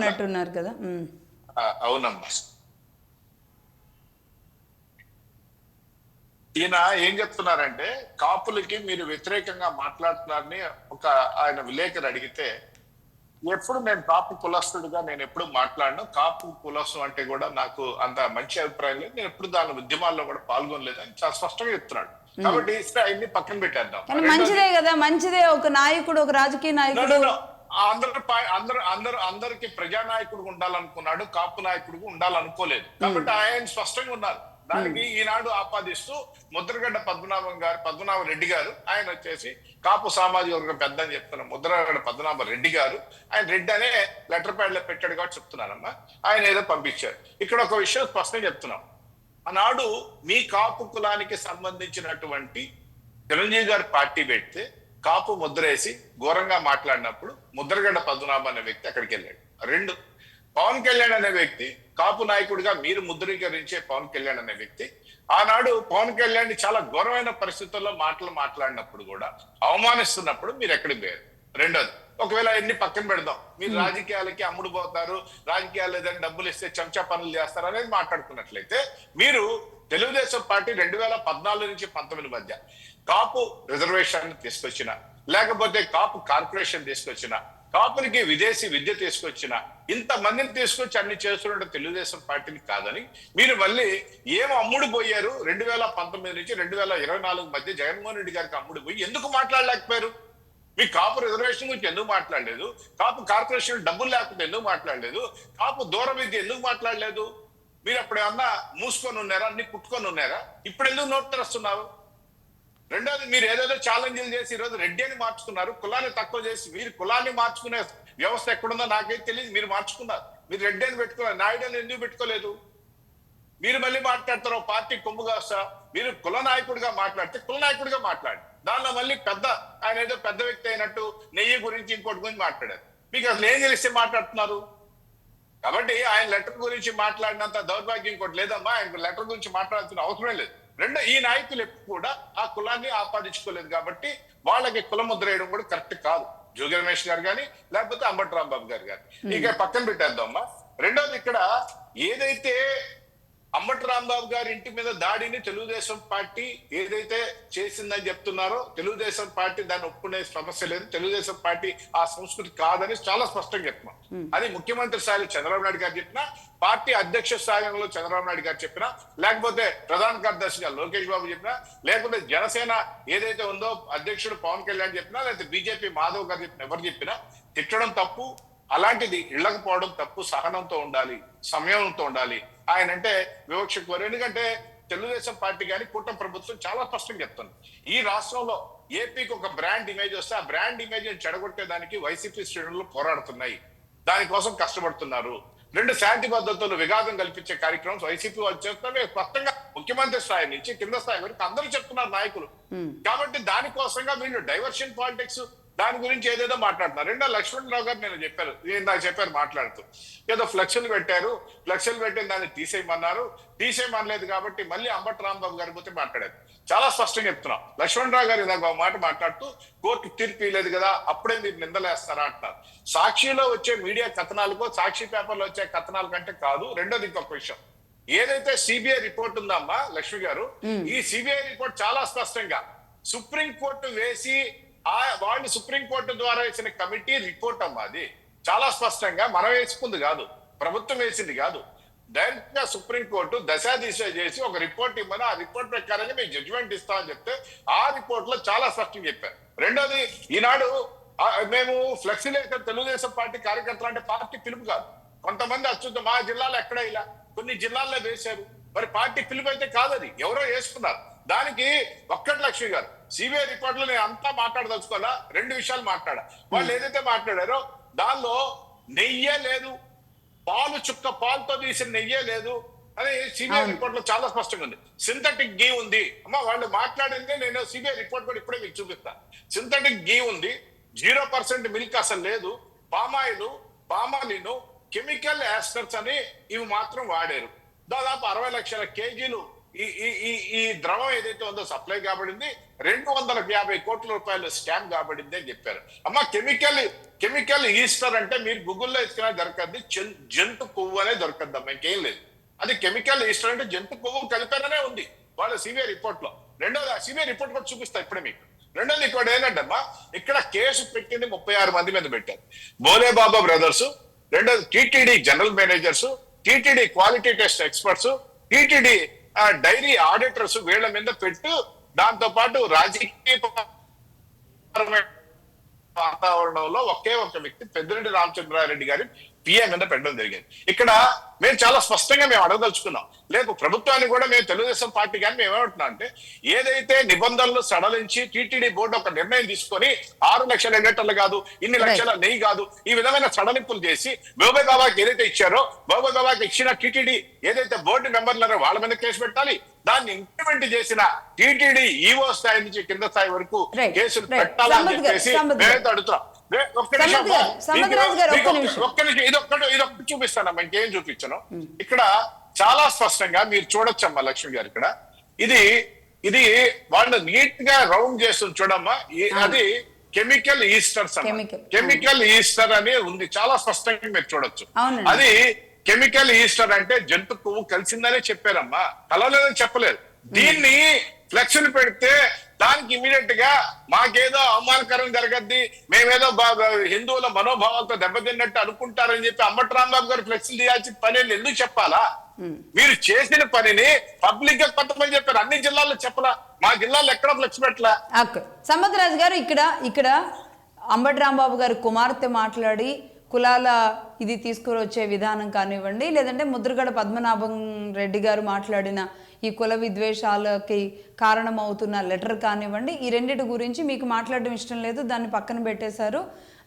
అన్నట్టున్నారు కదా. అవునమ్మా. ఈయన ఏం చెప్తున్నారంటే కాపులకి మీరు వ్యతిరేకంగా మాట్లాడుతున్నారని ఒక ఆయన విలేకరు అడిగితే, ఎప్పుడు నేను కాపు కులస్తుడిగా నేను ఎప్పుడు మాట్లాడను, కాపు కులస్సు అంటే కూడా నాకు అంత మంచి అభిప్రాయం లేదు, నేను ఎప్పుడు దాని ఉద్యమాల్లో కూడా పాల్గొనలేదు అని చాలా స్పష్టంగా చెప్తున్నాడు. కాబట్టి ఇస్తే ఆయన్ని పక్కన పెట్టేద్దాం. మంచిదే కదా, మంచిదే. ఒక నాయకుడు, ఒక రాజకీయ నాయకుడు అందరికి ప్రజానాయకుడు ఉండాలనుకున్నాడు, కాపు నాయకుడికి ఉండాలనుకోలేదు. కాబట్టి ఆయన స్పష్టంగా ఉన్నారు. దానికి ఈనాడు ఆపాదిస్తూ ముద్రగడ్డ పద్మనాభ రెడ్డి గారు ఆయన వచ్చేసి కాపు సామాజిక వర్గం పెద్ద అని చెప్తున్న ముద్రగడ్డ పద్మనాభ రెడ్డి గారు, ఆయన రెడ్డి అనే లెటర్ ప్యాడ్ లో పెట్టాడు కాబట్టి చెప్తున్నానమ్మా. ఆయన ఏదో పంపించారు. ఇక్కడ ఒక విషయం స్పష్టంగా చెప్తున్నాం. ఆనాడు మీ కాపు కులానికి సంబంధించినటువంటి చిరంజీవి గారు పార్టీ పెడితే కాపు ముద్రేసి ఘోరంగా మాట్లాడినప్పుడు ముద్రగడ్డ పద్మనాభ అనే వ్యక్తి అక్కడికి వెళ్ళాడు. రెండు, పవన్ కళ్యాణ్ అనే వ్యక్తి కాపు నాయకుడిగా మీరు ముద్రీకరించే పవన్ కళ్యాణ్ అనే వ్యక్తి ఆనాడు పవన్ కళ్యాణ్ చాలా ఘోరమైన పరిస్థితుల్లో మాట్లాడినప్పుడు కూడా అవమానిస్తున్నప్పుడు మీరు ఎక్కడికి పోయారు? రెండోది, ఒకవేళ ఎన్ని పక్కన పెడదాం, మీరు రాజకీయాలకి అమ్ముడు పోతారు, రాజకీయాలు ఏదైనా డబ్బులు ఇస్తే చెంచా పనులు చేస్తారు అనేది మాట్లాడుకున్నట్లయితే, మీరు తెలుగుదేశం పార్టీ 2014 నుంచి 19 మధ్య కాపు రిజర్వేషన్ తీసుకొచ్చిన, లేకపోతే కాపు కార్పొరేషన్ తీసుకొచ్చిన, కాపునికి విదేశీ విద్య తీసుకొచ్చిన, ఇంతమందిని తీసుకొచ్చి అన్ని చేస్తున్న తెలుగుదేశం పార్టీని కాదని మీరు మళ్ళీ ఏం అమ్ముడు పోయారు? 2019 నుంచి 2024 మధ్య జగన్మోహన్ రెడ్డి గారికి అమ్ముడు పోయి ఎందుకు మాట్లాడలేకపోయారు? మీ కాపు రిజర్వేషన్ గురించి ఎందుకు మాట్లాడలేదు? కాపు కార్పొరేషన్ డబ్బులు లేకపోతే ఎందుకు మాట్లాడలేదు? కాపు దూర విద్య ఎందుకు మాట్లాడలేదు? మీరు అప్పుడు ఏమన్నా మూసుకొని ఉన్నారా, అన్ని కుట్టుకొని ఉన్నారా? ఇప్పుడు ఎందుకు నోటు తెరుస్తున్నారు? రెండోది, మీరు ఏదేదో ఛాలెంజ్లు చేసి ఈరోజు రెడ్డి అని మార్చుకున్నారు, కులాన్ని తక్కువ చేసి. మీరు కులాన్ని మార్చుకునే వ్యవస్థ ఎక్కడుందో నాకైతే తెలియదు. మీరు మార్చుకున్నారు, మీరు రెడ్డి అని పెట్టుకున్నారు, నాయుడు అని ఎందుకు పెట్టుకోలేదు? మీరు మళ్ళీ మాట్లాడతారు పార్టీ కొమ్ముగా వస్తా. మీరు కుల నాయకుడిగా మాట్లాడితే కుల నాయకుడిగా మాట్లాడి, దానిలో మళ్ళీ ఆయన ఏదో పెద్ద వ్యక్తి అయినట్టు నెయ్యి గురించి ఇంకోటి గురించి మాట్లాడారు. మీకు అసలు ఏం తెలిస్తే మాట్లాడుతున్నారు? కాబట్టి ఆయన లెటర్ గురించి మాట్లాడినంత దౌర్భాగ్యం ఇంకోటి లేదమ్మా. ఆయన లెటర్ గురించి మాట్లాడుతున్న అవసరం లేదు. రెండో, ఈ నాయకులు ఎప్పుడు కూడా ఆ కులాన్ని ఆపాదించుకోలేదు కాబట్టి వాళ్ళకి కుల ముద్ర వేయడం కూడా కరెక్ట్ కాదు. జోగి రమేష్ గారు కానీ లేకపోతే అంబటి రాంబాబు గారు కానీ ఇక పక్కన పెట్టేద్దామా. రెండోది, ఇక్కడ ఏదైతే అంబటి రాంబాబు గారి ఇంటి మీద దాడిని తెలుగుదేశం పార్టీ ఏదైతే చేసిందని చెప్తున్నారో, తెలుగుదేశం పార్టీ దాన్ని ఒప్పుకునే సమస్య లేదు. తెలుగుదేశం పార్టీ ఆ సంస్కృతి కాదని చాలా స్పష్టంగా చెప్తున్నాం. అది ముఖ్యమంత్రి స్థాయిలో చంద్రబాబు నాయుడు గారు చెప్పినా, పార్టీ అధ్యక్ష స్థాయిలో చంద్రబాబు నాయుడు గారు చెప్పినా, లేకపోతే ప్రధాన కార్యదర్శిగా లోకేష్ బాబు చెప్పినా, లేకపోతే జనసేన ఏదైతే ఉందో అధ్యక్షుడు పవన్ కళ్యాణ్ చెప్పినా, లేకపోతే బీజేపీ మాధవ్ గారు చెప్పినా, ఎవరు చెప్పినా తిట్టడం తప్పు. అలాంటిది ఇళ్లకపోవడం తప్పు. సహనంతో ఉండాలి, సమయంతో ఉండాలి. ఆయన అంటే వివక్ష కోరు. ఎందుకంటే తెలుగుదేశం పార్టీ కానీ కూటమి ప్రభుత్వం చాలా స్పష్టంగా చెప్తుంది, ఈ రాష్ట్రంలో ఏపీకి ఒక బ్రాండ్ ఇమేజ్ వస్తే ఆ బ్రాండ్ ఇమేజ్ చెడగొట్టేదానికి వైసీపీ శ్రేణులు పోరాడుతున్నాయి, దానికోసం కష్టపడుతున్నారు. రెండు, శాంతి భద్రతలు విఘాతం కల్పించే కార్యక్రమం వైసీపీ వాళ్ళు చేస్తున్నారు. స్పష్టంగా ముఖ్యమంత్రి స్థాయి నుంచి కింద స్థాయి వరకు అందరూ చెప్తున్నారు నాయకులు. కాబట్టి దానికోసంగా వీళ్ళు డైవర్షన్ పాలిటిక్స్ దాని గురించి ఏదేదో మాట్లాడుతున్నారు. రెండో, లక్ష్మణరావు గారు నేను చెప్పారు మాట్లాడుతూ, ఏదో ఫ్లెక్సులు పెట్టిన దాన్ని తీసేయమనలేదు కాబట్టి మళ్ళీ అంబటి రాంబాబు గారి గురించి మాట్లాడారు. చాలా స్పష్టంగా చెప్తున్నాం. లక్ష్మణరావు గారు ఇలాగ ఒక మాట మాట్లాడుతూ, కోర్టు తీర్పు ఇవ్వలేదు కదా అప్పుడే మీరు నిందలేస్తారా అంటున్నారు. సాక్షిలో వచ్చే మీడియా కథనాలకు, సాక్షి పేపర్లో వచ్చే కథనాల కంటే కాదు. రెండోది, ఇంకొక విషయం, ఏదైతే సిబిఐ రిపోర్ట్ ఉందమ్మా లక్ష్మి గారు, ఈ సిబిఐ రిపోర్ట్ చాలా స్పష్టంగా సుప్రీంకోర్టు వేసి వాళ్ళు సుప్రీంకోర్టు ద్వారా వేసిన కమిటీ రిపోర్ట్ అమ్మా. అది చాలా స్పష్టంగా మనం వేసుకుంది కాదు, ప్రభుత్వం వేసింది కాదు. డైరెక్ట్ గా సుప్రీంకోర్టు దశాదిశ చేసి ఒక రిపోర్ట్ ఇవ్వమని, ఆ రిపోర్ట్ ప్రకారంగా మీకు జడ్జిమెంట్ ఇస్తామని చెప్తే ఆ రిపోర్ట్ లో చాలా స్పష్టంగా చెప్పారు. రెండోది, ఈనాడు మేము ఫ్లెక్సీలేటర్ తెలుగుదేశం పార్టీ కార్యకర్తలు అంటే పార్టీ పిలుపు కాదు. కొంతమంది అచ్చుత మా జిల్లాలో ఎక్కడ ఇలా కొన్ని జిల్లాల్లో వేశారు, మరి పార్టీ పిలుపు అయితే కాదు, అది ఎవరో వేసుకున్నారు. దానికి ఒక్కటి లక్ష్మి గారు సిబిఐ రిపోర్ట్ లో నేను అంతా మాట్లాడదలుచుకోవాలా, రెండు విషయాలు మాట్లాడా. వాళ్ళు ఏదైతే మాట్లాడారో దానిలో నెయ్యే లేదు, పాలతో తీసిన నెయ్యే లేదు అని సిబిఐ రిపోర్ట్ లో చాలా స్పష్టంగా ఉంది. సింథటిక్ గీ ఉంది అమ్మా. వాళ్ళు మాట్లాడింది నేను సిబిఐ రిపోర్ట్ కూడా ఇప్పుడే మీకు చూపిస్తా. సింథటిక్ గీ ఉంది, 0% మిల్క్ అసలు లేదు, పామాలిన్, కెమికల్ యాస్టర్స్ అని ఇవి మాత్రం వాడారు. దాదాపు 60 లక్షల కేజీలు ఈ ఈ ఈ ఈ ద్రవం ఏదైతే ఉందో సప్లై కాబడింది, 250 కోట్ల రూపాయలు స్కామ్ కాబడింది అని చెప్పారు. అమ్మ కెమికల్ ఈస్టర్ అంటే మీరు గూగుల్లో ఎత్తుకునే దొరకద్ది, జంతు కొవ్వు అనే దొరకద్దు అమ్మ, ఇంకేం లేదు. అది కెమికల్ ఈస్టర్ అంటే జంతు కొవ్వు కలిపారనే ఉంది వాళ్ళ సిబిఐ రిపోర్ట్ లో. రెండోది సిబిఐ రిపోర్ట్ కూడా చూపిస్తా ఇప్పుడే మీకు. రెండోది ఇక్కడ ఏంటంటే అమ్మా, ఇక్కడ కేసు పెట్టింది 36 మంది మీద పెట్టారు. బోలేబాబా బ్రదర్స్, రెండోది TTD general managers, TTD quality test experts, TTD dairy auditors, వీళ్ళ మీద పెట్టు. దాంతో పాటు రాజకీయ వాతావరణంలో ఒకే ఒక వ్యక్తి పెద్దిరెడ్డి రామచంద్రారెడ్డి గారి పిఏ మీద పెట్టడం జరిగింది. ఇక్కడ మేము చాలా స్పష్టంగా మేము అడగదలుచుకున్నాం. లేదు ప్రభుత్వాన్ని కూడా మేము తెలుగుదేశం పార్టీ కానీ మేము ఏమంటున్నాం అంటే, ఏదైతే నిబంధనలు సడలించి టీటీడీ బోర్డు ఒక నిర్ణయం తీసుకొని 6 లక్షల లీటర్లు కాదు, ఇన్ని లక్షల నెయ్యి కాదు, ఈ విధమైన సడలింపులు చేసి బోబేబాబాకి ఏదైతే ఇచ్చారో, బోబేబాబాకి ఇచ్చిన టీటీడీ ఏదైతే బోర్డు మెంబర్లను వాళ్ళ మీద కేసు పెట్టాలి. దాన్ని ఇంప్లిమెంట్ చేసిన టీటీడీ ఈఓ స్థాయి నుంచి కింద స్థాయి వరకు కేసులు పెట్టాలని చెప్పేసి మేమైతే అడుగుతున్నాం. ఒక్క నిమిషం ఇది ఒక్కటి చూపిస్తానమ్మా, ఇంకేం చూపించను. ఇక్కడ చాలా స్పష్టంగా మీరు చూడొచ్చమ్మా లక్ష్మి గారు, ఇక్కడ ఇది వాళ్ళు నీట్ గా రౌండ్ చేస్తుంది చూడమ్మా. అది కెమికల్ ఈస్టర్స్ అమ్మా, కెమికల్ ఈస్టర్ అని ఉంది, చాలా స్పష్టంగా మీరు చూడొచ్చు. అది కెమికల్ ఈస్టర్ అంటే జంతు కొవ్వు కలిసిందనే చెప్పారమ్మా, కలవలేదని చెప్పలేదు. దీన్ని ఫ్లెక్స్లు పెడితే దానికి ఇమీడియట్ గా మాకేదో అవమానకరం జరగద్ది, మేమేదో హిందువుల మనోభావాలతో దెబ్బతిన్నట్టు అనుకుంటారని చెప్పి అంబటి రాంబాబు గారు ఫ్లెక్స్లు తీయాల్సిన పని ఎందుకు చెప్పాలా? మీరు చేసిన పనిని పబ్లిక్ గా కొత్తమని చెప్పారు, అన్ని జిల్లాల్లో చెప్పలా, మా జిల్లాలో ఎక్కడ ఫ్లెక్స్ పెట్టలా. సంపత్రాజు గారు, ఇక్కడ అంబటి రాంబాబు గారు కుమార్తె మాట్లాడి కులాల ఇది తీసుకువచ్చే విధానం కానివ్వండి, లేదంటే ముద్రగడ పద్మనాభం రెడ్డి గారు మాట్లాడిన ఈ కుల విద్వేషాలకి కారణమవుతున్న లెటర్ కానివ్వండి, ఈ రెండిటి గురించి మీకు మాట్లాడడం ఇష్టం లేదు, దాన్ని పక్కన పెట్టేశారు,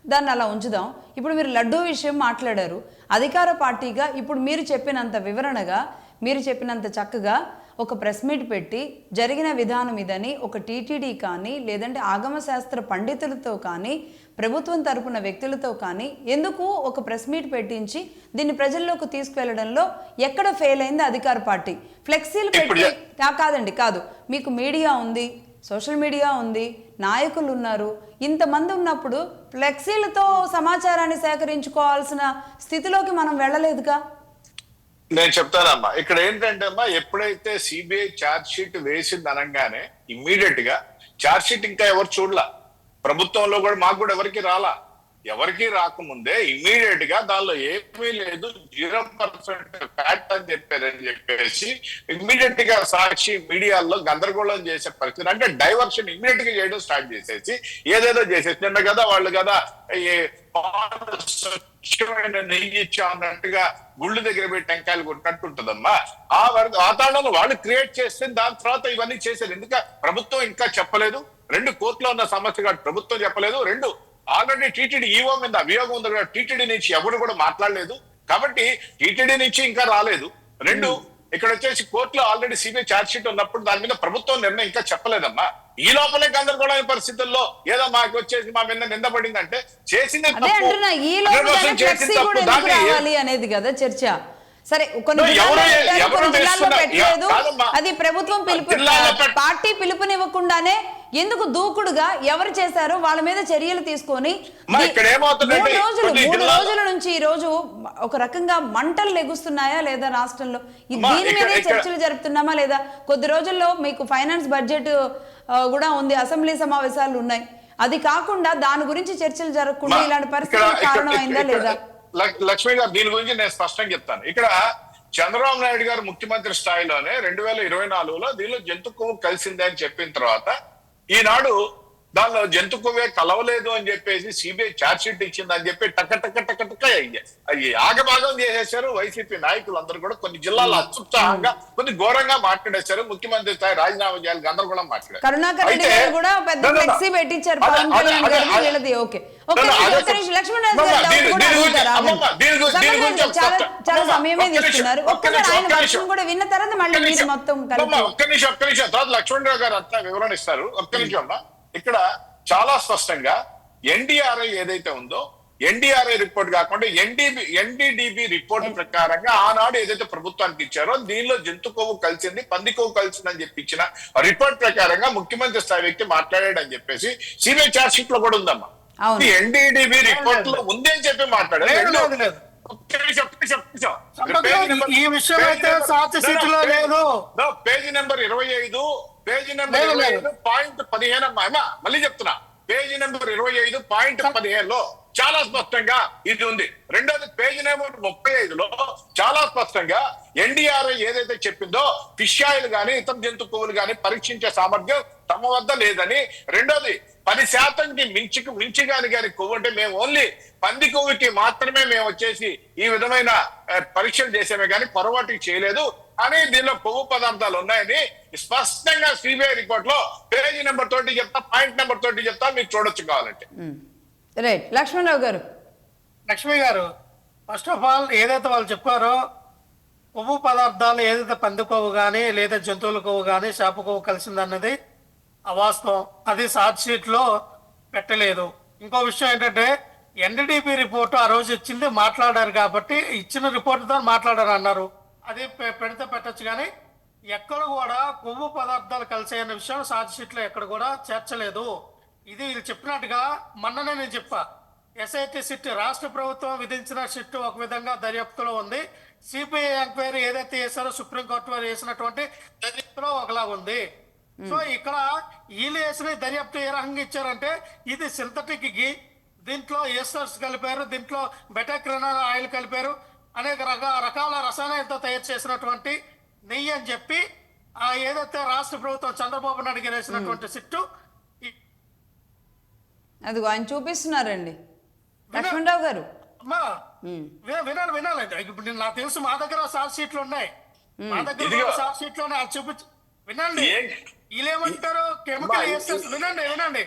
దాన్ని అలా ఉంచుదాం. ఇప్పుడు మీరు లడ్డూ విషయం మాట్లాడారు. అధికార పార్టీగా ఇప్పుడు మీరు చెప్పినంత వివరణగా, మీరు చెప్పినంత చక్కగా ఒక ప్రెస్ మీట్ పెట్టి జరిగిన విధానం ఇదని ఒక టీటీడీ కానీ, లేదంటే ఆగమశాస్త్ర పండితులతో కానీ, ప్రభుత్వం తరపున వ్యక్తులతో కానీ ఎందుకు ఒక ప్రెస్ మీట్ పెట్టించి దీన్ని ప్రజల్లోకి తీసుకువెళ్ళడంలో ఎక్కడ ఫెయిల్ అయింది అధికార పార్టీ? ఫ్లెక్సీలు పెట్టి కాదు, మీకు మీడియా ఉంది, సోషల్ మీడియా ఉంది, నాయకులు ఉన్నారు, ఇంతమంది ఉన్నప్పుడు ఫ్లెక్సీలతో సమాచారాన్ని సేకరించుకోవాల్సిన స్థితిలోకి మనం వెళ్ళలేదుగా. నేను చెప్తానమ్మా, ఇక్కడ ఏంటంటే అమ్మా, ఎప్పుడైతే సిబిఐ ఛార్జ్ షీట్ వేసింది అనగానే ఇమ్మీడియట్ గా ఛార్జ్ షీట్ ఇంకా ఎవరు చూడలా, ప్రభుత్వంలో కూడా మాకు కూడా ఎవరికి రాకముందే ఇమ్మీడియట్ గా దానిలో ఏమీ లేదు, 0% ఫ్యాట్ అని చెప్పేసి ఇమ్మీడియట్ గా సాక్షి మీడియాలో గందరగోళం చేసే పరిస్థితి, అంటే డైవర్షన్ ఇమ్మీడియట్ గా చేయడం స్టార్ట్ చేసేసి ఏదేదో చేసేసి నిన్న కదా వాళ్ళు కదా స్వచ్ఛమైన నెయ్యి ఇచ్చా అన్నట్టుగా గుళ్ళు దగ్గర పోయి టెంకాయలు కొట్టినట్టు ఉంటుందమ్మా. ఆ వాతావరణంలో వాళ్ళు క్రియేట్ చేస్తే దాని తర్వాత ఇవన్నీ చేసేది ఎందుక ప్రభుత్వం ఇంకా చెప్పలేదు. 2 కోర్టులో ఉన్న సమస్య కాదు, ప్రభుత్వం చెప్పలేదు. 2 ఆల్రెడీ టీటీడీ ఈవో మీద అభియోగం ఉంది కదా, టీటీడీ నుంచి ఎవరు కూడా మాట్లాడలేదు, కాబట్టి టీటీడీ నుంచి ఇంకా రాలేదు. 2 ఇక్కడ వచ్చేసి కోర్టులో ఆల్రెడీ సిబిఐ ఛార్జ్ షీట్ ఉన్నప్పుడు దాని మీద ప్రభుత్వం నిర్ణయం ఇంకా చెప్పలేదమ్మా. ఈ లోపలే గందరగోళమైన పరిస్థితుల్లో ఏదో మాకు వచ్చేసి మా మీద నిందపడిందంటే చేసింది అనేది కదా చర్చ. సరే, కొన్ని పెట్టలేదు, అది ప్రభుత్వం పిలుపు, పార్టీ పిలుపునివ్వకుండానే ఎందుకు దూకుడుగా ఎవరు చేశారో వాళ్ళ మీద చర్యలు తీసుకొని 3 రోజుల నుంచి ఈ రోజు ఒక రకంగా మంటలు లెగుస్తున్నాయా లేదా రాష్ట్రంలో? దీని మీదే చర్చలు జరుపుతున్నామా లేదా? కొద్ది రోజుల్లో మీకు ఫైనాన్స్ బడ్జెట్ కూడా ఉంది, అసెంబ్లీ సమావేశాలు ఉన్నాయి, అది కాకుండా దాని గురించి చర్చలు జరగకుండా ఇలాంటి పరిస్థితి కారణమైందా లేదా? లక్ష్మి గారు, దీని గురించి నేను స్పష్టంగా చెప్తాను. ఇక్కడ చంద్రబాబు నాయుడు గారు ముఖ్యమంత్రి స్థాయిలోనే 2024లో దీనిలో జంతు కొవ్వు కలిసిందే అని చెప్పిన తర్వాత ఈనాడు దానిలో జంతు కొవ్వే కలవలేదు అని చెప్పేసి సిబిఐ ఛార్జ్ షీట్ ఇచ్చిందని చెప్పి టక్క అయ్యి ఆగభాగం చేసేశారు వైసీపీ నాయకులు అందరూ కూడా. కొన్ని జిల్లాల్లో అత్యుత్సాహంగా కొన్ని ఘోరంగా మాట్లాడేశారు, ముఖ్యమంత్రి స్థాయి రాజీనామా చేయాలి గందరగోళం మాట్లాడారు. కరుణాకర్ రెడ్డి గారు కూడా పెద్ద ఫ్లెక్సీ పెట్టించారు పవన్ కళ్యాణ్ గారిది. ఓకే చాలా సమయమే తీసుకున్నారు, ఒక్కసారి ఆయన వర్షం కూడా విన్న తర్వాత మళ్ళీ మీరు మొత్తం ఒక్క నిమిషం తర్వాత లక్ష్మణరావు గారు అంతా వివరణ ఇస్తారు. ఒక్క నిమిషం అమ్మా, ఇక్కడ చాలా స్పష్టంగా ఎన్డీఆర్ఐ ఏదైతే ఉందో ఎన్డీఆర్ఐ రిపోర్ట్ కాకుండా ఎన్డీడీబీ రిపోర్ట్ ప్రకారంగా ఆనాడు ఏదైతే ప్రభుత్వానికి ఇచ్చారో దీనిలో జంతు కొవ్వు కలిసింది, పంది కొవ్వు కలిసిందని చెప్పి ఇచ్చిన రిపోర్ట్ ప్రకారంగా ముఖ్యమంత్రి స్థాయి వ్యక్తి మాట్లాడాడని చెప్పేసి సిబిఐ ఛార్జ్ షీట్ లో కూడా ఉందమ్మా. అవును. ఎన్డీడీబీ రిపోర్ట్ లో ఉంది అని చెప్పి మాట్లాడారు. ఈ విషయం అయితే సాక్షి సీట్లో లేదు. పేజీ నెంబర్ 25, పేజీ నెంబర్ 25.15 అమ్మా, మళ్ళీ చెప్తున్నా, పేజీ నెంబర్ 25.15లో చాలా స్పష్టంగా ఇది ఉంది. రెండోది పేజీ నెంబర్ 35లో చాలా స్పష్టంగా ఎన్డీఆర్ఐ ఏదైతే చెప్పిందో ఫిష్ ఆయిల్ గానీ ఇతర జంతు కొవ్వులు గానీ పరీక్షించే సామర్థ్యం తమ వద్ద లేదని, రెండోది 10%కి మించి గాని కొవ్వు అంటే మేము ఓన్లీ పంది కొవ్వుకి మాత్రమే మేము వచ్చేసి ఈ విధమైన పరీక్షలు చేసేమే కానీ పొరపాటు చేయలేదు అని దీనిలో కొవ్వు పదార్థాలు ఉన్నాయని స్పష్టంగా సిబిఐ రిపోర్ట్ లో పేజీ నెంబర్ తోటి చెప్తా, పాయింట్ నెంబర్ తోటి చెప్తా, మీకు చూడొచ్చు కావాలంటే. రైట్. లక్ష్మణరావు గారు. లక్ష్మి గారు, ఫస్ట్ ఆఫ్ ఆల్ ఏదైతే వాళ్ళు చెప్పారో కొవ్వు పదార్థాలు ఏదైతే పంది కొవ్వు కానీ లేదా జంతువుల కొవ్వు కానీ చేప కొవ్వు కలిసిందన్నది అవాస్తవం. అది ఛార్జ్ షీట్ లో పెట్టలేదు. ఇంకో విషయం ఏంటంటే ఎన్డీడీపీ రిపోర్టు ఆ రోజు ఇచ్చింది మాట్లాడారు కాబట్టి ఇచ్చిన రిపోర్టుతో మాట్లాడారు అన్నారు. అది పెడితే పెట్టచ్చు, కానీ ఎక్కడ కూడా కొవ్వు పదార్థాలు కలిసే అనే విషయం ఛార్జ్ షీట్ లో ఎక్కడ కూడా చేర్చలేదు. ఇది వీళ్ళు చెప్పినట్టుగా మొన్ననే నేను చెప్పా, ఎస్ఐటి సిట్ రాష్ట్ర ప్రభుత్వం విధించిన సిట్ ఒక విధంగా దర్యాప్తులో ఉంది, సిబిఐ ఎంక్వైరీ ఏదైతే చేశారో సుప్రీంకోర్టు వారు చేసినటువంటి దర్యాప్తులో ఒకలా ఉంది. సో ఇక్కడ వీళ్ళు వేసిన దర్యాప్తు ఏ రకంగా ఇచ్చారంటే ఇది సింథటిక్ ఘీ, దీంట్లో ఏస్టర్స్ కలిపారు, దీంట్లో బెటాక్రినాల్ ఆయిల్ కలిపారు, అనేక రకాల రసాయనాలతో తయారు చేసినటువంటి నెయ్యి అని చెప్పి ఏదైతే రాష్ట్ర ప్రభుత్వం చంద్రబాబు నాయుడు గారు వేసినటువంటి సిట్టు అదిగో ఆయన చూపిస్తున్నారండి లక్ష్మణరావు గారు. వినాలండి. ఇప్పుడు నాకు తెలుసు మా దగ్గర ఛార్జ్ షీట్లు ఉన్నాయి, మా దగ్గర ఛార్జ్ షీట్లు ఉన్నాయి, అది చూపించి వినండి. వీళ్ళేమంటారు కెమికల్ ఏస్టర్స్, వినండి